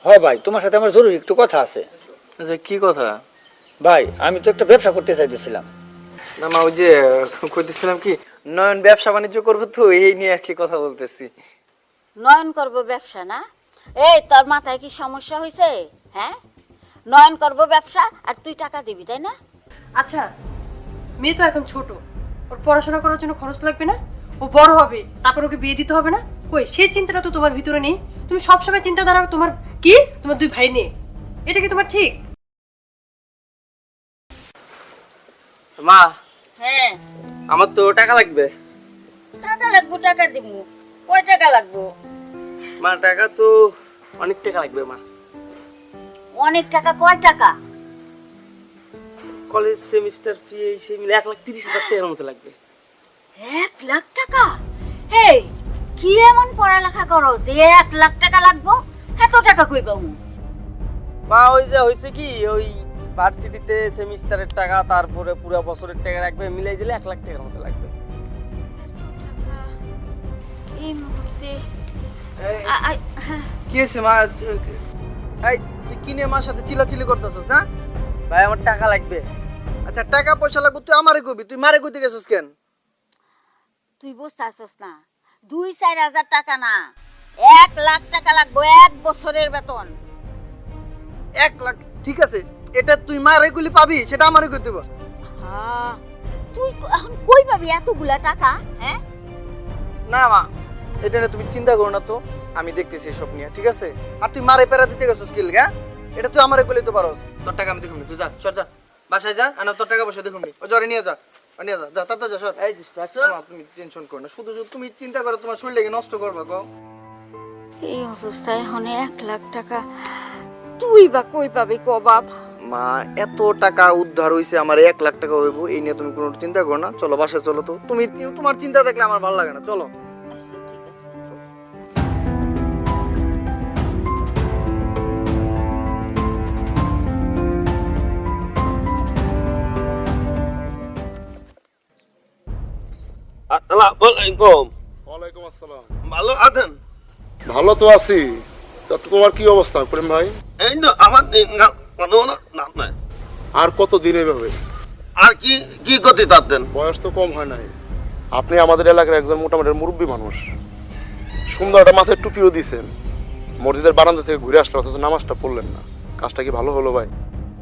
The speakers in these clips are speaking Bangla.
হ্যাঁ ভাই, তোমার সাথে আমার জরুরি একটু কথা আছে। আচ্ছা কি কথা? ভাই আমি তো একটা ব্যবসা করতে চাইতেছিলাম। না মা, ওই যে কইতেছিলাম কি, নয়ন ব্যবসা বাণিজ্য করবো তো এই নিয়ে আর কি কথা বলতেছি। নয়ন করব ব্যবসা না? এই তোর মাথায় কি সমস্যা হয়েছে? হ্যাঁ, নয়ন করব ব্যবসা আর তুই টাকা দিবি, তাই না? আচ্ছা, মেয়ে তো এখন ছোট, ওর পড়াশোনা করার জন্য খরচ লাগবে না? ও বড় হবে, তারপর ওকে বিয়ে দিতে হবে না? কই সেই চিন্তাটা তো তোমার ভিতরে নেই। তুমি সবসময় চিন্তাধারা তোমার কি, তোমার দুই ভাই নিয়ে। এটা কি তোমার ঠিক? মা, হ্যাঁ, আমার তো টাকা লাগবে। টাকা লাগবো, টাকা দিব। কয় টাকা লাগবো? মা টাকা তো অনেক টাকা লাগবে মা। অনেক টাকা? কয় টাকা? কলেজ সেমিস্টার ফি এই সেই মিলে 1,30,000 টাকার মতো লাগবে। 1,00,000 টাকা? এই কি এমন পড়ালেখা করো যে 1,00,000 টাকা লাগবো? এত টাকা কই পাবো? মা ওই যে হয়েছে কি, ওই ভার্সিটিতে সেমিস্টারের টাকা তারপরে পুরো বছরের টাকা রাখবে, মিলাই দিলে 1,00,000 টাকার মতো লাগবে। এই মুহূর্তে কি হয়েছে মা? এই তুই কি নিয়ে মার সাথে চিল্লাচিল্লি করতেছস? হ্যাঁ ভাই, আমার টাকা লাগবে। আচ্ছা টাকা পয়সা লাগবে, তুই আমারে কইবি, তুই মারে কইতে গেছস কেন? তুই বুঝতে পারছস না? 2-4 হাজার টাকা না, 1,00,000 টাকা লাগবো, 1 বছরের বেতন। 1 লাখ? ঠিক আছে, এটা তুই মারে কইলি পাবি, সেটা আমারে কইতে হবে। হ্যাঁ, তুই এখন কই পাবি এতগুলা টাকা? হ্যাঁ, না মা, এটা নিয়ে তুমি চিন্তা করো না তো, আমি দেখতেছি এসব নিয়ে, ঠিক আছে? আর তুই মারে পেরা দিতে গেছস কি লাগা? এটা তুই আমারে কইলে তো পারোস। তোর টাকা আমি দেখুন, তুই যা, সর যা, বাসায় যা, আর তোর টাকা পয়সা দেখুন, ওই জরে নিয়ে যা, নিয়ে যা, যা তাড়াতাড়ি যা, সর। এই দিস মা, তুমি টেনশন করো না, শুধু শুধু তুমি চিন্তা করো, তোমার শরীরটাকে নষ্ট করবা কও। এই অবস্থায় এখন 1,00,000 টাকা তুই বা কই পাবি ক বাপ? মা, এত টাকা উদ্ধার হইছে, আমার 1 লাখ টাকা হইব, এই নিয়ে তুমি কোনো চিন্তা করো না। চলো বাসায় চলো তো, তুমি তোমার চিন্তা দেখলে আমার ভালো লাগে না, চলো। আচ্ছা ঠিক আছে। আসসালামু ওয়ালাইকুম আসসালাম। ভালো আছেন? ভালো তো আছি। তা তোমার কি অবস্থা প্রেম ভাই? এই তো আমার দিনকাল কোনো না নাই। আর কত দিন এভাবে? আর কি কি করতে চাচ্ছেন? বয়স তো কম হয় নাই। আপনি আমাদের এলাকার একজন মোটামুটি মুরব্বী মানুষ, সুন্দর একটা মাথায় টুপিও দিছেন, মসজিদের বারান্দা থেকে ঘুরে আসলে অথচ নামাজটা পড়লেন না। কাজটা কি ভালো হলো ভাই?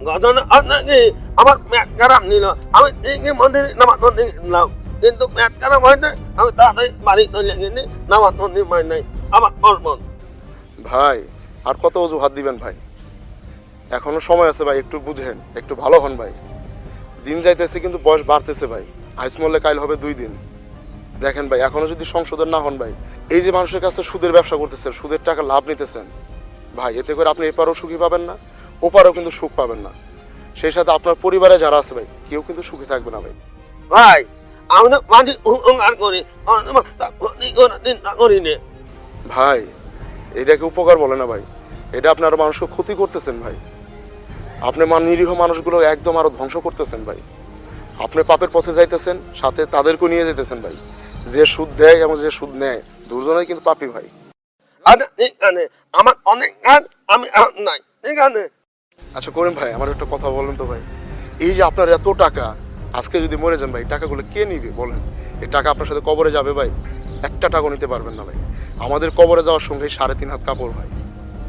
ঘটনা আপনাকে আমার ম্যাথ খারাপ নিল, আমি ঠিকই মন্দিরে নামাজ পড়তে গেলাম, কিন্তু ম্যাথ খারাপ হয়েছে, আমি তাড়াতাড়ি বাড়ি চলে গেছি, নামাজ পড়তে পারি নাই, আমার কর্মন। ভাই আর কত অজুহাত দিবেন ভাই? এখনো সময় আছে ভাই, একটু বুঝেন, একটু ভালো হন ভাই। দিন যাইতেছে কিন্তু বয়স বাড়তেছে ভাই, আইস মরলে কাইল হবে 2 দিন। দেখেন ভাই, এখনো যদি সংশোধন না হন ভাই, এই যে মানুষের কাছে সুদের ব্যবসা করতেছেন, সুদের টাকা লাভ নিতেছেন ভাই, এতে করে আপনি এপারও সুখী পাবেন না, ওপারও কিন্তু সুখ পাবেন না। সেই সাথে আপনার পরিবারে যারা আছে ভাই, কেউ কিন্তু সুখী থাকবে না ভাই। ভাই আমি তো মাঝে উপকার করি, চিন্তা করি নে। ভাই এটাকে উপকার বলে না ভাই, এটা আপনারা মানুষকে ক্ষতি করতেছেন ভাই। আপনি নিরীহ মানুষগুলো একদম আরো ধ্বংস করতেছেন ভাই। আপনি পাপের পথে যাইতেছেন, সাথে তাদেরকেও নিয়ে যেতেছেন ভাই। যে সুদ দেয় এবং যে সুদ নেয়, দুজনেই কিন্তু পাপী ভাই। আচ্ছা ঠিক আছে, আমার অনেক কাজ, আমি আর নাই, ঠিক আছে? আচ্ছা করিম ভাই, আমার একটা কথা বলেন তো ভাই, এই যে আপনার এত টাকা, আজকে যদি মরে যান ভাই, টাকাগুলো কে নিবে বলেন? এই টাকা আপনার সাথে কবরে যাবে ভাই, একটা টাকা নিতে পারবেন না ভাই। আমাদের কবরে যাওয়ার সঙ্গে 3.5 হাত কাপড় ভাই।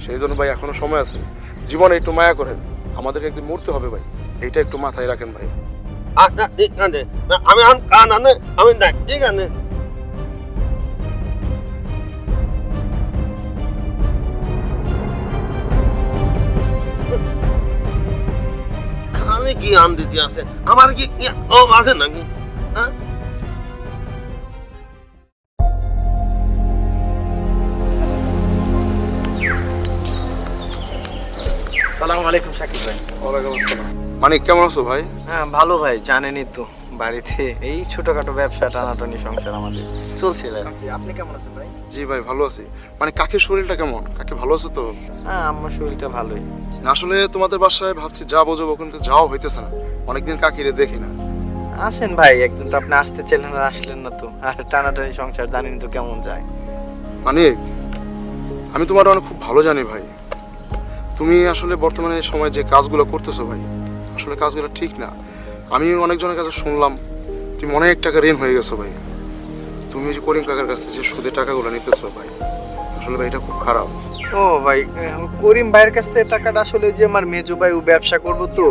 সেই জন্য ভাই এখনো সময় আছে, জীবনে একটু মায়া করেন, আমাদেরকে একদিন মরতে হবে ভাই, এইটা একটু মাথায় রাখেন ভাই। আচ্ছা ঠিক আছে, আমি এখন কাজ আনে, আমি দেখ, ঠিক আছে? খালি কি আম দিতে আছে, আমার কি ও আছে নাকি? হ্যাঁ সালাম আলাইকুম শাকিব ভাই। ওয়ালাইকুম আসসালাম। মানিক কেমন আছো ভাই? হ্যাঁ ভালো ভাই, জানেনই তো বাড়িতে এই ছোটখাটো ব্যবসা, টানাটানি সংসার আমাদের চলছে ভাই। আপনি কেমন আছেন ভাই? জি ভাই ভালো আছি। মানে কাকের শরীরটা কেমন? কাকে ভালো আছে তো? হ্যাঁ আমার শরীরটা ভালোই। আসলে তোমাদের বাসায় ভাবছি যাবো যাবো, কিন্তু যাওয়া হইতেছে না, অনেকদিন কাকিরে দেখি না। আসেন ভাই, একদিন তো আপনি আসতে চাইলেন আর আসলেন না তো। আর টানাটানি সংসার জানেন তো কেমন যায়। মানিক আমি তোমার অনেক খুব ভালো জানি ভাই, তুমি আসলে বর্তমানে সময় যে কাজগুলো করতেছো ভাই, আসলে কাজগুলো ঠিক না। আমি অনেকজনের কাছে শুনলাম তুমি অনেক টাকা ঋণ হয়ে গেছো ভাই। তুমি যে করিম কাকার কাছ থেকে যে সুদে টাকাগুলো নিতেছো ভাই, আসলে ভাই এটা খুব খারাপ। ও ভাই, করিম ভাইয়ের কাছ থেকে টাকাটা আসলে যে আমার মেজো ভাই ও ব্যবসা করবো তো,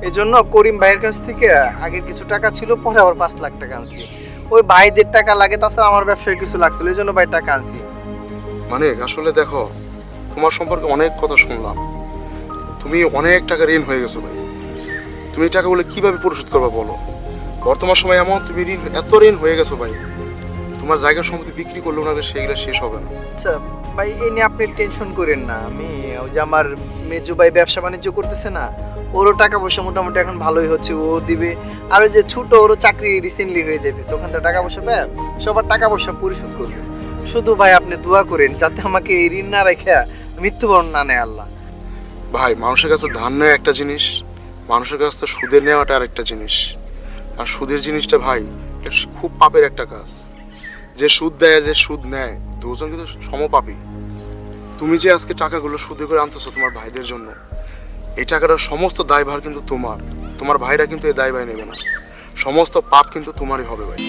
এই জন্য করিম ভাইয়ের কাছ থেকে আগের কিছু টাকা ছিল, পরে আবার 5 লাখ টাকা আনছি। ওই ভাইদের টাকা লাগে, তাছাড়া আমার ব্যবসায় কিছু লাগছিল, এই জন্য ভাই টাকা আনছি। মানে আসলে দেখো, তোমার সম্পর্কে অনেক কথা শুনলাম, তুমি অনেক টাকা ঋণ হয়ে গেছো ভাই। তুমি এই টাকাগুলো কিভাবে পরিশোধ করবে বলো? বর্তমান সময় এমন তুমি এত ঋণ হয়ে গেছো ভাই, তোমার জায়গার সম্পত্তি বিক্রি করলেও না সেগুলো শেষ হবে না। আচ্ছা ভাই, এই নিয়ে আপনি টেনশন করেন না। আমি ওই যে আমার মেজো ভাই ব্যবসা বাণিজ্য করতেছে না, ওরও টাকা পয়সা মোটামুটি এখন ভালোই হচ্ছে, ও দিবে। আর ওই যে ছোট, ওরও চাকরি রিসেন্টলি হয়ে যাইতেছে, ওখান থেকে টাকা পয়সা পায়, সবার টাকা পয়সা পরিশোধ করবে। শুধু ভাই আপনি দোয়া করেন যাতে আমাকে এই ঋণ না রেখে মৃত্যুবরণ না নেয় আল্লাহ। ভাই, মানুষের কাছে ধার নেওয়া একটা জিনিস, মানুষের কাছ থেকে সুদের নেওয়াটা আর একটা জিনিস। আর সুদের জিনিসটা ভাই, এটা খুব পাপের একটা কাজ। যে সুদ দেয় আর যে সুদ নেয়, দুজন কিন্তু সমপাপী। তুমি যে আজকে টাকাগুলো সুদে করে আনতেছো তোমার ভাইদের জন্য, এই টাকাটার সমস্ত দায়ভার কিন্তু তোমার। তোমার ভাইরা কিন্তু এই দায়ভার নেবে না, সমস্ত পাপ কিন্তু তোমারই হবে ভাই।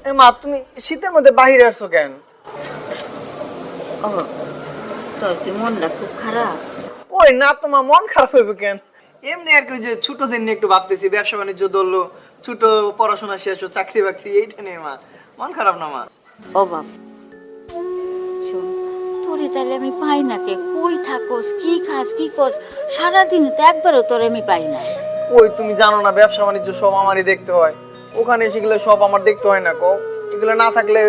এ মা, তুমি শীতের মধ্যে বাইরে আসছো কেন? ও, তোর কি মনটা খুব খারাপ? ওই না, তোমার মন খারাপ হইবে কেন? এমনি আর কি, ওই যে ছোটদের নিয়ে একটু ভাবতেছি, ব্যবসা বাণিজ্য ধরলো, ছোট পড়াশোনা শেষ, চাকরি বাকরি, এইটা নিয়ে মা মন খারাপ না মা। ও বাপ, শোন, তোরে তাহলে আমি পাই না কে? কই থাকোস, কি খাস, কি করস? সারাদিন তো একবারও তোরে আমি পাই না। ওই তুমি জানো না, ব্যবসা বাণিজ্য সব আমারই দেখতে হয়, ওখানে সেগুলো সব আমার দেখতে হয় না কো। এগুলো না থাকলে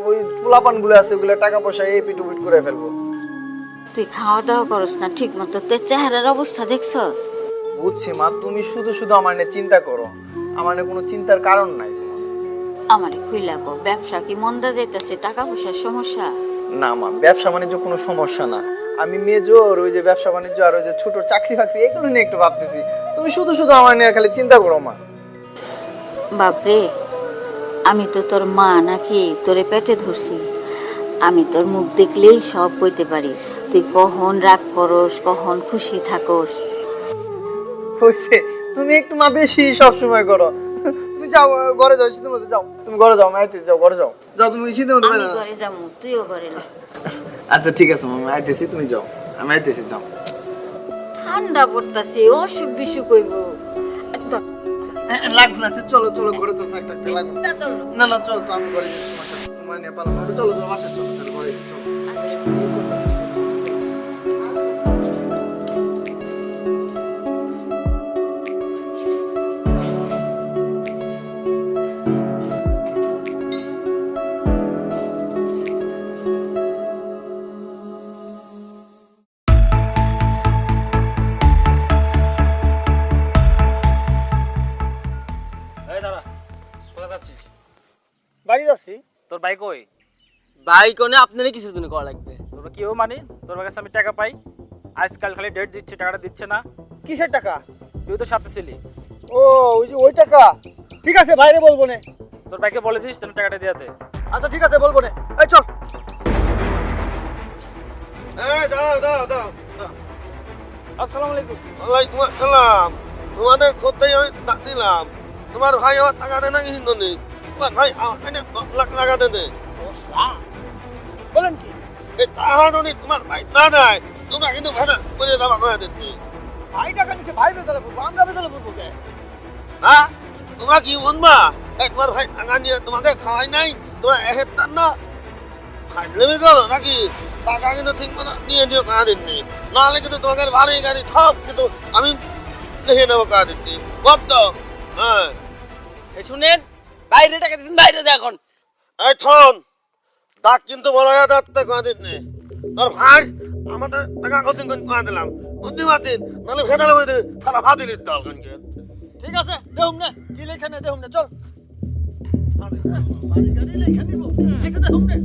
ওই পোলাপান গুলো আছে, ওগুলো টাকা পয়সা এই পিটুপিট করে ফেলবো। তুই খাওয়া দাওয়া করস না ঠিক মতো, তোর চেহারার অবস্থা দেখছস? বুঝছি মা, তুমি শুধু শুধু আমার নিয়ে চিন্তা করো, আমার নিয়ে কোনো চিন্তার কারণ নাই তোমার। আমারে খুইলা কো, ব্যবসা কি মন্দা যাইতেছে? টাকা পয়সার সমস্যা? না মা, ব্যবসা বাণিজ্য কোনো সমস্যা না। আমি মেজর, ওই যে ব্যবসা বাণিজ্য আর ওই যে ছোট চাকরি বাকরি, এগুলো নিয়ে একটু ভাবতেছি। তুমি শুধু শুধু আমার নিয়ে খালি চিন্তা করো মা। বাপরে, আমি তো তোর মা নাকি? তোরে পেটে ধরছি, আমি তোর মুখ দেখলেই সব কইতে পারি। তুই কখন রাগ করস, কখন খুশি থাকস। হইছে, তুমি একটু মা বেশি সব সময় করো। তুমি যাও ঘরে যাও, শীতের মধ্যে যাও, তুমি ঘরে যাও, মাইতে যাও, ঘরে যাও, যাও তুমি শীতের মধ্যে আমি বাইরে যাও। ঘরে যাবো, তুইও ঘরে যা। আচ্ছা ঠিক আছে মামা, আইতেছি, তুমি যাও, আমি আইতেছি, যাও। ঠান্ডা পড়তাছে, অসুখ বিসুখ হইব। একদম লাগবে না, চলো চলো, ঘরে তো থাক থাকতে লাগবে চাদর লো। না। না চলো তো, আমি ঘরে যাই, তোমার নিয়ে পালাম না। চলো চলো, বাসায় চলো, চলো ঘরে যাই, চলো। এই দাঁড়া, কোথায় যাচ্ছিস? বাড়ি যাচ্ছি। তোর বাইক কই? ভাই কোনে আপনারই কিছু দিন করা লাগবে। তোর কি ও মানে তোর কাছে আমি টাকা পাই, আজকাল খালি ডেট দিচ্ছে, টাকাটা দিচ্ছে না। কিসের টাকা? তুই তো সাথে ছিলি। ও, ওই যে ওই টাকা। ঠিক আছে, বাইরে বলবো না। তোর বাইকে বলেছিস তুমি টাকাটা দিয়ে দে। আচ্ছা ঠিক আছে, বলবো না। এই চল। এই দাঁড়াও দাঁড়াও দাঁড়াও। আসসালামু আলাইকুম। ওয়ালাইকুম আসসালাম। তোমাদের খোঁজতেই আমি ডাক দিলাম। তোমার ভাই আমার টাকা দেয় না কিন্তু নেই। তোমার ভাই আমার কাছে 10 লাখ টাকা দেবে। বলেন কি? এই টাকা যদি তোমার ভাই না দেয়, তোমরা কিন্তু ভাড়া করে জমা করে দিচ্ছি। ভাই টাকা নিছে, ভাই বেজালে পড়বো, আমরা বেজালে পড়বো কে? হ্যাঁ, তোমরা কি বলবা? এই তোমার ভাই টাকা নিয়ে তোমাকে খাওয়াই নাই, তোমরা এহেত্তার না ফাইজলামি করো নাকি? টাকা কিন্তু ঠিক মতো নিয়ে দিও কাজ দিচ্ছি, নাহলে কিন্তু তোমাকে বাড়ি গাড়ি সব কিন্তু আমি লিখে নেবো কাজ দিচ্ছি। বদ্ধ। হ্যাঁ, এই শুনেন, বাইরে টাকা দিচ্ছেন, বাইরে যা এখন। এই থন ডাক কিন্তু বলা যাচ্ছে কাজ দিচ্ছি। তোর ভাই আমাদের টাকা কঠিন করে দিলাম, বুদ্ধিমাতিন, নাহলে ভেদালে বই দেবে, তারা ভাতি দিতে হবে। ঠিক আছে, দেহুম না, কি লেখা নেই দেহুম না, চল। বাড়ি গাড়ি লেখা নিব, এসে দেহুম না।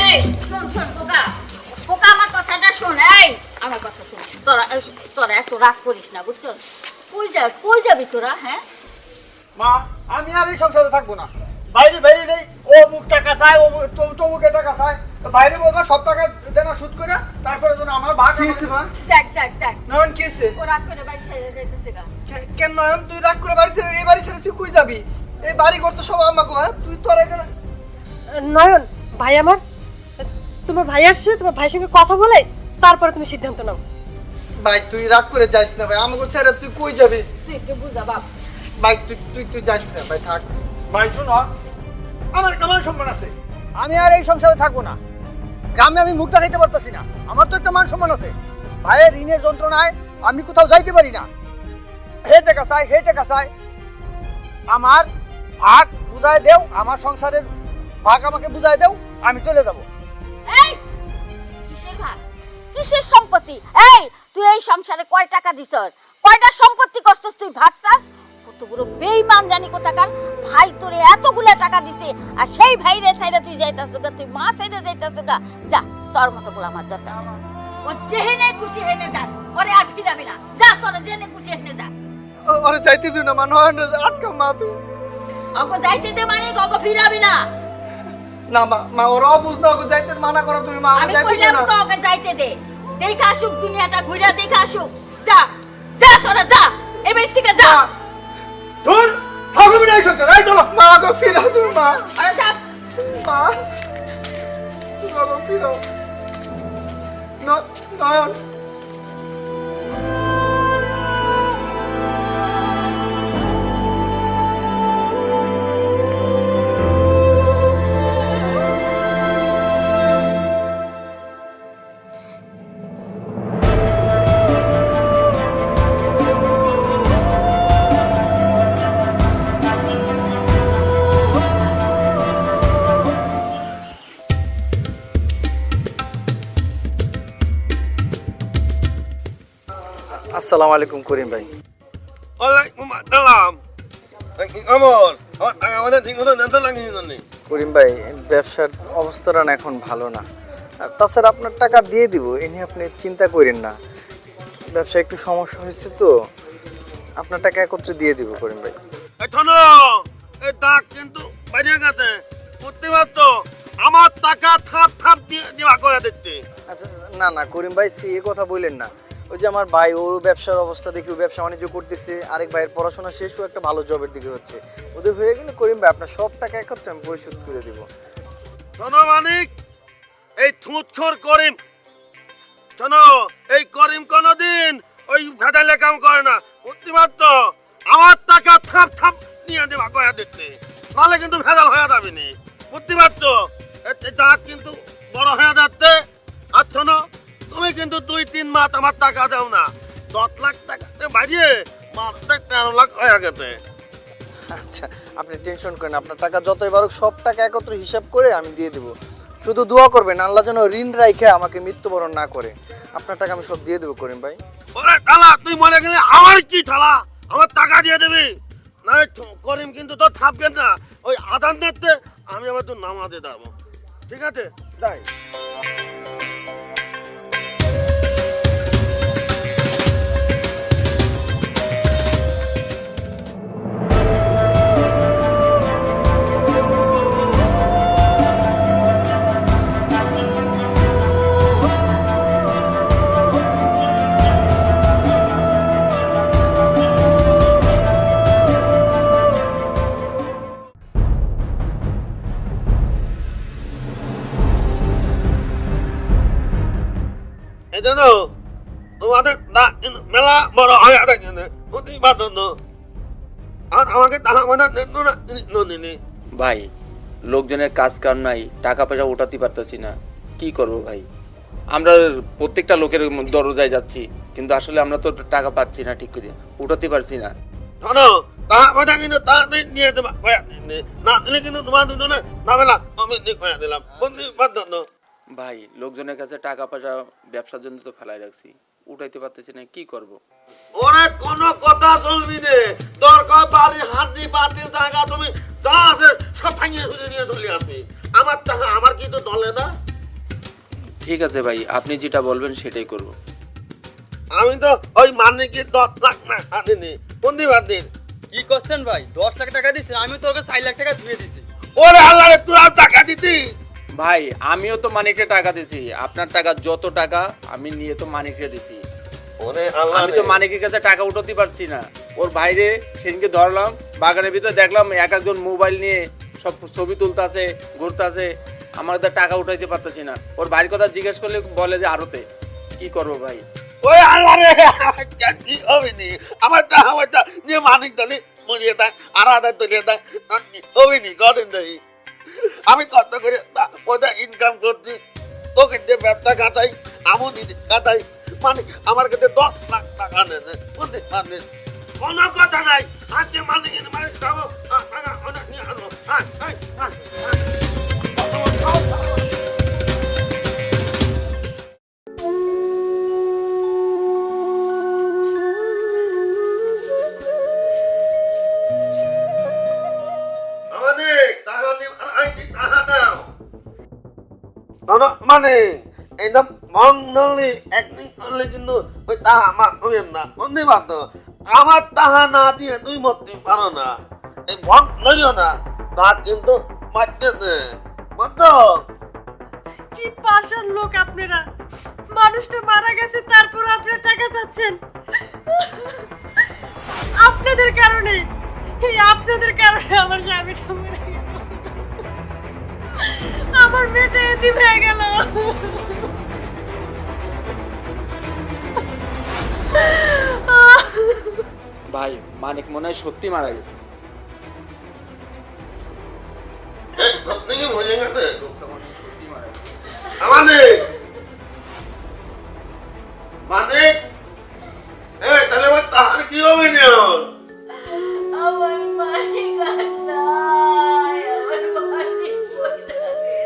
এই শোন শোন পোকা, পোকা আমার কথাটা শোন। এই আমার কথা শোন, তোরা তোরা এত রাগ করিস না, বুঝছো? কই যাবি তোরা? হ্যাঁ, মা, আমি আর এই সংসারে থাকবো না। বাইরে বাইরে যাই, ও মুখ টাকা চায়, ও তমুকে টাকা চায়, বাইরে বলবো সব টাকা দেনা সুদ করে, তারপরে যেন আমার ভাগ। কি হয়েছে মা? দেখ দেখ দেখ, নয়ন কি হয়েছে? ও রাগ করে বাড়ি ছেড়ে যাইতেছে গা। কেন নয়ন, তুই রাগ করে বাড়ি ছেড়ে, এই বাড়ি ছেড়ে তুই কই যাবি? এই বাড়ি ঘর তো সব আমাকে, হ্যাঁ? তুই তো আর এটা। নয়ন ভাই আমার, তোমার ভাই আসছে, তোমার ভাইয়ের সঙ্গে কথা বলে তারপরে তুমি সিদ্ধান্ত নাও। ভাই তুই রাগ করে যাইস না ভাই, আমাকে ছেড়ে তুই কই যাবি? তুই একটু বুঝা বাপ। ভাই তুই যাইস না ভাই, থাক। ভাই শোনো, আমার কেমন সম্মান আছে, আমি আর এই সংসারে থাকবো না। গ্রামে আমি মুখ দেখাইতে পারতাছি না, আমার তো একটা মান সম্মান আছে। ভাইয়ের ঋণের যন্ত্রণায় আমি কোথাও যাইতে পারি না। হে টাকা চাই, আমার ভাগ বুঝায় দেও, আমার সংসারের ভাগ আমাকে বুঝায় দেও, আমি চলে যাব। এই কিসের ভাগ, কিসের সম্পত্তি? এই তুই এই সংসারে কয় টাকা দিছস? কয়টা সম্পত্তি করছস তুই? ভাগ চাস? কত বড় বেঈমান জানি কোথাকার। ভাই তোরে এতগুলা টাকা দিছে, আর সেই ভাইরে সাইরা তুই যাইতাছ গা, তুই মা সাইরা যাইতাছ গা। যা, তোর মতো বলে আমার দরকার নেই। ও যেহেনে খুশি হেনে যাক, ওরে আর ফিরাবি না। যা, তোরা যেনে খুশি হেনে যা। ওরে যাইতে দিও না, নয়ন আটকা মা তুই। ওকে যাইতে দে, মানে ওকে ফিরাবি না। না মা ওরা বুঝ না, ওকে যাইতে মানা করো তুমি। মা আমি যাইতে দিও কইলাম না। তো ওকে যাইতে দে, দেখা আসুক দুনিয়াটা, ঘুরে দেখা আসুক। যা যা, তোরা যা, এবার থেকে যা। ধুর, থাকবি না এই সংসারে, এই চলো। মা ওকে ফিরা দিও, মা। আরে যা। মা, তুমি ওকে ফিরাও। নয়ন। আসসালামু আলাইকুম করিম ভাই। ওয়ালাইকুম আসসালাম। কি খবর? আমার টাকা আমাদের ঠিক মতো জানতে লাগিনি জন্য। করিম ভাই, ব্যবসার অবস্থাটা না এখন ভালো না, আর তাছাড়া আপনার টাকা দিয়ে দিব, এ নিয়ে আপনি চিন্তা করেন না। ব্যবসা একটু সমস্যা হয়েছে তো, আপনার টাকা একত্রে দিয়ে দিব করিম ভাই। এই শোনো, এই দাগ কিন্তু বাইরে গেছে, বুঝতে পারছো? আমার টাকা থাপ দিয়ে দেওয়া করে দিচ্ছে। আচ্ছা না করিম ভাই, এ কথা বললেন না। ওই যে আমার ভাই, ওর ব্যবসার অবস্থা দেখি, ও ব্যবসা বাণিজ্য করতেছে, আরেক ভাইয়ের পড়াশোনা শেষ, ও একটা ভালো জবের দিকে হচ্ছে। ওদের হয়ে গেলে করিম ভাই আপনার সব টাকা একত্রে আমি পরিশোধ করে দিব। শোনো মানিক, এই থুতখোর করিম, শোনো, এই করিম কোনোদিন ওই ভেদালে কাম করে না, বুঝতে পারছো? আমার টাকা থাপ নিয়ে দেওয়া করে দিচ্ছে, নাহলে কিন্তু ভেদাল হয়ে যাবে নি, বুঝতে পারছো? এই দাগ কিন্তু বড় হয়ে যাচ্ছে। আর শোনো, তুমি কিন্তু 2-3 মাস আমার টাকা দাও না, 10 লাখ টাকা বাড়িয়ে মাসে 13 লাখ হয়ে গেছে। আচ্ছা আপনি টেনশন করেন, আপনার টাকা যতই বাড়ুক সব টাকা একত্রে হিসাব করে আমি দিয়ে দেবো। শুধু দোয়া করবেন আল্লাহ যেন ঋণ রাইখে আমাকে মৃত্যুবরণ না করে। আপনার টাকা আমি সব দিয়ে দেবো করিম ভাই। ওরে ঠালা, তুই মনে গেলে আমার কি ঠালা, আমার টাকা দিয়ে দিবি না? করিম কিন্তু তো থাকবেন না, ওই আদান দিতে আমি আবার তো নামাজে যাবো, ঠিক আছে? যাই। এই জন্য তোমাদের নাক কিন্তু মেলা বড় হয়ে থাকে প্রতিবাদ আমাকে টাকা পয়সা দেন না নন্দিনী। ভাই লোকজনের কাজ কাম নাই, টাকা পয়সা উঠাতে পারতেছি না, কি করব ভাই? আমরা প্রত্যেকটা লোকের দরজায় যাচ্ছি, কিন্তু আসলে আমরা তো টাকা পাচ্ছি না, ঠিক করে উঠাতে পারছি না। শোনো, টাকা পয়সা কিন্তু তাড়াতাড়ি দিয়ে দেবা, না দিলে কিন্তু তোমার দুজনে ঝামেলা আমি কয়া দিলাম প্রতিবাদ। ভাই লোকজনের কাছে টাকা পয়সা ব্যবসার জন্য তো ফেলাই রাখছি, উঠাইতে পারতেছি না, কি করব? ওরে কোনো কথা চলবি নে, দরকার বাড়ি হাতি পাতি জায়গা তুমি যা আছে সব ভাঙিয়ে ফেলে নিয়ে চলে আসবি। আমার টাকা আমার কি তো দলে না? ঠিক আছে ভাই, আপনি যেটা বলবেন সেটাই করব। আমি তো ওই মানিকে 10 লাখ না আনিনি প্রতিবাদ দিন। কি করছেন ভাই? 10 লাখ টাকা দিছি, আমি তোকে 4 লাখ টাকা দিয়ে দিছি। ওরে আল্লাহ রে, তুই আর টাকা দিতি? ভাই আমিও তো মানিককে টাকা দিছি, আপনার টাকা যত টাকা আমি নিয়ে তো মানিককে দিছি। ওরে আল্লাহ আমি রে, তো মানিকের কাছে টাকা উঠাতে পারছি না। ওর বাইরে সেদিনকে ধরলাম বাগানের ভিতরে, দেখলাম এক একজন মোবাইল নিয়ে সব ছবি তুলতাছে, ঘুরতাছে, আমার তো টাকা উঠাইতে পারতেছি না। ওর ভাইয়ের কথা জিজ্ঞেস করলে বলে যে আরতে। কি করবো ভাই? ওই আল্লাহ রে, কি হবে নি? আমার টাকা পয়সা নিয়ে মানিক দলি মরিয়ে দেয় আর আদার তলিয়ে দেয়, হবে নি কদিন দেয়। আমি কত করে পয়সা ইনকাম করছি, তোকে দিয়ে ব্যবসা কাটাই, আমও দিদি কাটাই, মানে আমার কাছে 10 লাখ টাকা নেছে প্রতিবাদ দিন। কোনো কথা নাই, আজকে মালিক মালিক যাবো, টাকা অনেক নিয়ে আসবো। আমাদের টাকা দিন আর আইটি টাকা দাও। মানে এইটা মঙ্গলি একদিন করলে কিন্তু ওই টাকা আমার হইেন না, বুঝতে পারতো? আমার টাকা না দিয়ে তুই মরতে পারো না, এই ভং লইও না, তা কিন্তু মারতেছে, বুঝতো? কি পাষাণ লোক আপনারা! মানুষটা মারা গেছে, তারপর আপনারা টাকা চাচ্ছেন। আপনাদের কারণে, আপনাদের কারণে আমার স্বামীটা মরে গেল, আমার মেয়েটা এতিম হয়ে গেল। ভাই মানিক মনে হয় সত্যি মারা গেছে। এই আপনি কি মরে গেছে? আমাদের মানে তাহলে আমার তাহার কি হবে না? আমার মালিক আর নাই, আমার মালিক মরে গেছে।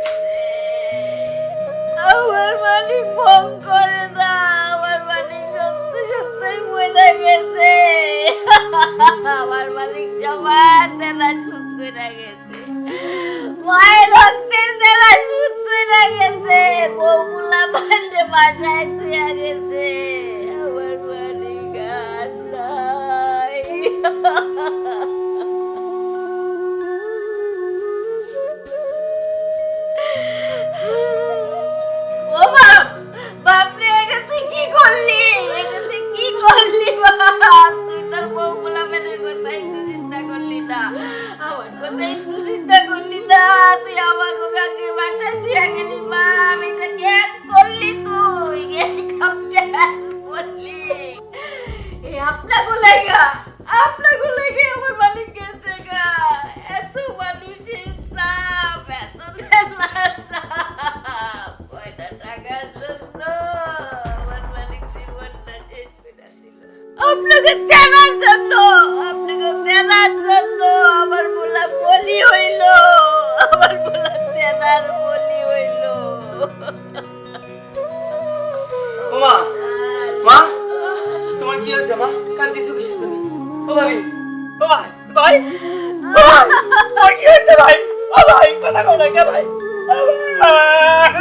আমার মালিক ফোন করে না, আমার মালিক সত্যি সত্যি মরে গেছে। আমার মালিক সবার দেনা সুদ করে গেছে, মায়ের রক্তের দেনা সুদ করে গেছে, বউগুলা বান্ডে বাসায় তুইয়া গেছে। আমার মালিক আর নাই। ও বাপ, বাপরে, এটা তুই কি করলি? এটা তুই কি করলি বাপ? তুই তোর বউগুলা মেনের কথা একটু চিন্তা করলি না, আমার কথা একটু চিন্তা করলি না। তুই আমাকে কাকে বাসায় দিয়া গেলি মা, আমি এটা কেন করলি? তুই এই কাম কেন করলি? এই আপনাকে লাগা আমার মালিক গেছে গা। এত মানুষের চাপ, এত দেনার চাপ, কয়টা টাকার জন্য আমার মালিক জীবনটা শেষ করে দিল। আপনাকে দেনার জন্য, আপনাকে দেনার জন্য আমার বলা বলি হইল, আমার বলা দেনার বলি হইল। মা, মা, তোমার কি হয়েছে মা? কান্দিছো কিসের জন্য? ও ভাবি, ও ভাই, ভাই, ও ভাই, তোমার কি হয়েছে ভাই? ও ভাই, কথা কও না কে ভাই?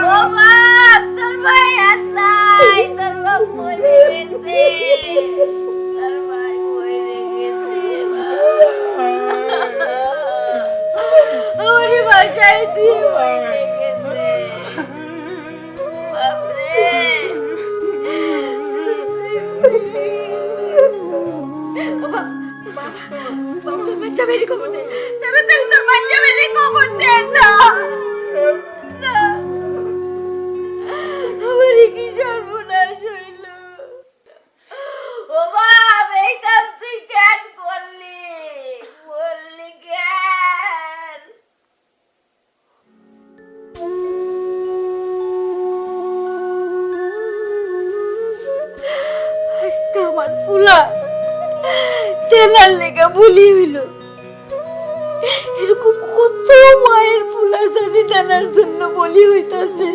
ও বাপ, তোর ভাই আর নাই, তোর বাপ মরে গেছে, তোর ভাই মরে গেছে। আমার বাসায় দিয়ে মরে গেছে। বাপরে, ও বাপ, বাপ, তোর বাচ্চা বেরি খবর দে, তাড়াতাড়ি তোর বাচ্চা বেরি খবর দে না। আমার কি সর্বনাশ ফুলা তেনার লেগা বলি হইল। এরকম কত মায়ের ফুলা জানি তেনার জন্য বলি হইতাছে,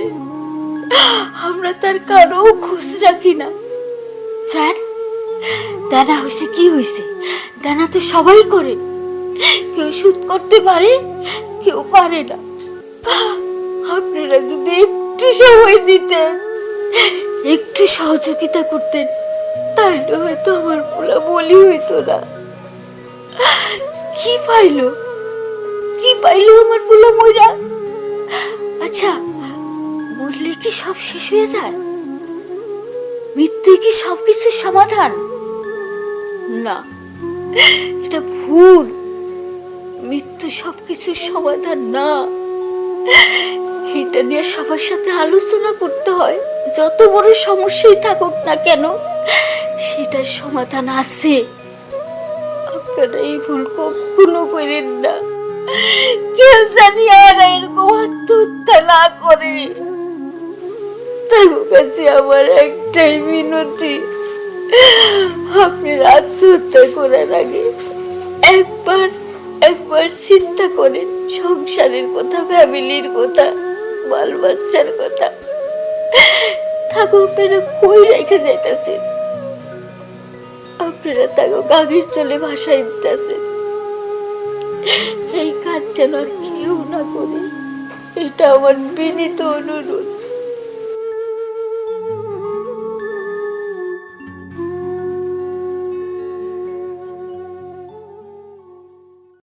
আমরা তার কারো খোঁজ রাখি না। কেন দানা হয়েছে কি হয়েছে? দানা তো সবাই করে, কেউ সুদ করতে পারে, কেউ পারে না। আপনারা যদি একটু সময় দিতেন, একটু সহযোগিতা করতেন, তাহলে হয়তো আমার পোলা বলি হইতো না। কি পাইলো, কি পাইলো আমার পোলা মইরা? আচ্ছা, মরলে কি সব শেষ হয়ে যায়? মৃত্যু কি সবকিছুর সমাধান? না, এটা ভুল। মৃত্যু সবকিছুর সমাধান না। এটা নিয়ে সবার সাথে আলোচনা করতে হয়। যত বড় সমস্যাই থাকুক না কেন, সেটার সমাধান আছে। আপনারা এই ভুল কখনো করেন না। কেউ জানি আর এরকম আত্মহত্যা না করে। তার কাছে আমার একটাই মিনতি, আপনার আত্মহত্যা করার আগে একবার চিন্তা করেন সংসারের কথা, ফ্যামিলির কথা, বাল বাচ্চার কথা। থাকো আপনারা কই রেখে যাইতেছেন? আপনারা তাকে গাভীর চলে ভাসাই দিতেছেন। এই কাজ যেন আর কেউ না করে, এটা আমার বিনীত অনুরোধ।